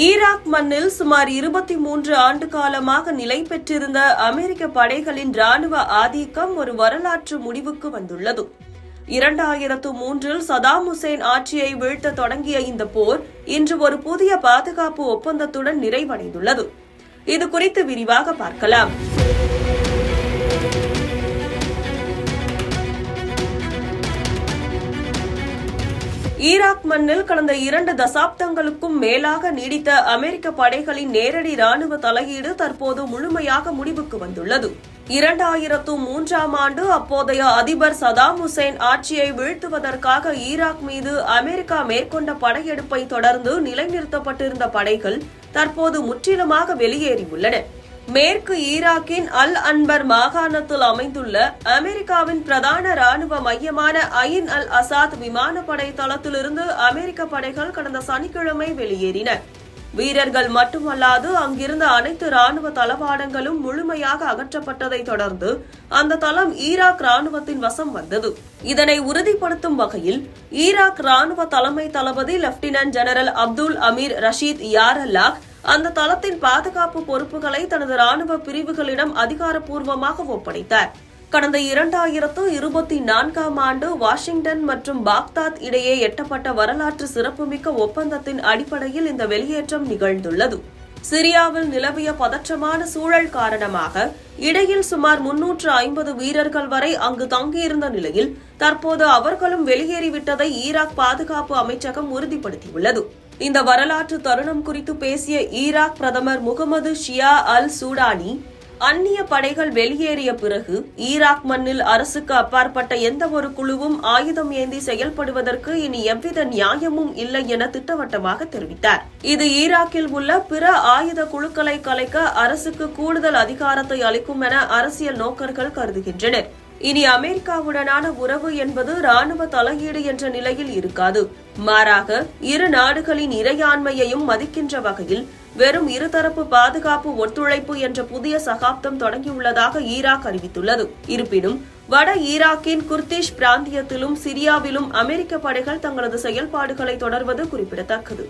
Iraq மண்ணில் சுமார் 23 ஆண்டு காலமாக நிலை பெற்றிருந்த அமெரிக்க படைகளின் ராணுவ ஆதிக்கம் ஒரு வரலாற்று முடிவுக்கு வந்துள்ளது. 2003 சதாம் ஹுசேன் ஆட்சியை வீழ்த்த தொடங்கிய இந்த போர் இன்று ஒரு புதிய பாதுகாப்பு ஒப்பந்தத்துடன் நிறைவடைந்துள்ளது. இது குறித்து விரிவாக பார்க்கலாம். ஈராக் மண்ணில் கடந்த 2 தசாப்தங்களுக்கும் மேலாக நீடித்த அமெரிக்க படைகளின் நேரடி ராணுவ தலையீடு தற்போது முழுமையாக முடிவுக்கு வந்துள்ளது. 2003ஆம் ஆண்டு அப்போதைய அதிபர் சதாம் ஹுசேன் ஆட்சியை வீழ்த்துவதற்காக ஈராக் மீது அமெரிக்கா மேற்கொண்ட படையெடுப்பை தொடர்ந்து நிலைநிறுத்தப்பட்டிருந்த படைகள் தற்போது முற்றிலுமாக வெளியேறியுள்ளன. மேற்கு ஈராக்கின் அல் அன்பர் மாகாணத்தில் அமைந்துள்ள அமெரிக்காவின் பிரதான ராணுவ மையமான அயின் அல் அசாத் விமானப்படை தளத்திலிருந்து அமெரிக்க படைகள் கடந்த சனிக்கிழமை வெளியேறின. வீரர்கள் மட்டுமல்லாது அங்கிருந்த அனைத்து ராணுவ தளவாடங்களும் முழுமையாக அகற்றப்பட்டதை தொடர்ந்து அந்த தளம் ஈராக் ராணுவத்தின் வசம் வந்தது. இதனை உறுதிப்படுத்தும் வகையில் ஈராக் ராணுவ தலைமை தளபதி லெப்டினன்ட் ஜெனரல் அப்துல் அமீர் ரஷீத் யாரல்லாஹ் அந்த தளத்தின் பாதுகாப்பு பொறுப்புகளை தனது ராணுவ பிரிவுகளிடம் அதிகாரப்பூர்வமாக ஒப்படைத்தார். கடந்த 2024ஆம் ஆண்டு வாஷிங்டன் மற்றும் பாக்தாத் இடையே எட்டப்பட்ட வரலாற்று சிறப்புமிக்க ஒப்பந்தத்தின் அடிப்படையில் இந்த வெளியேற்றம் நிகழ்ந்துள்ளது. சிரியாவில் நிலவிய பதற்றமான சூழல் காரணமாக இடையில் சுமார் 350 வீரர்கள் வரை அங்கு தங்கியிருந்த நிலையில் தற்போது அவர்களும் வெளியேறிவிட்டதை ஈராக் பாதுகாப்பு அமைச்சகம் உறுதிப்படுத்தியுள்ளது. இந்த வரலாற்று தருணம் குறித்து பேசிய ஈராக் பிரதமர் முகமது ஷியா அல் சூடானி, அந்நிய படைகள் வெளியேறிய பிறகு ஈராக் மண்ணில் அரசுக்கு அப்பாற்பட்ட எந்த ஒரு குழுவும் ஆயுதம் ஏந்தி செயல்படுவதற்கு இனி எவ்வித நியாயமும் இல்லை என திட்டவட்டமாக தெரிவித்தார். இது ஈராக்கில் உள்ள பிற ஆயுத குழுக்களை கலைக்க அரசுக்கு கூடுதல் அதிகாரத்தை அளிக்கும் என அரசியல் நோக்கர்கள் கருதுகின்றனர். இனி அமெரிக்காவுடனான உறவு என்பது ராணுவ தலையீடு என்ற நிலையில் இருக்காது. மாறாக இரு நாடுகளின் இறையாண்மையையும் மதிக்கின்ற வகையில் வெறும் இருதரப்பு பாதுகாப்பு ஒத்துழைப்பு என்ற புதிய சகாப்தம் தொடங்கியுள்ளதாக ஈராக் அறிவித்துள்ளது. இருப்பினும் வட ஈராக்கின் குர்திஷ் பிராந்தியத்திலும் சிரியாவிலும் அமெரிக்க படைகள் தங்களது செயல்பாடுகளை தொடர்வது குறிப்பிடத்தக்கது.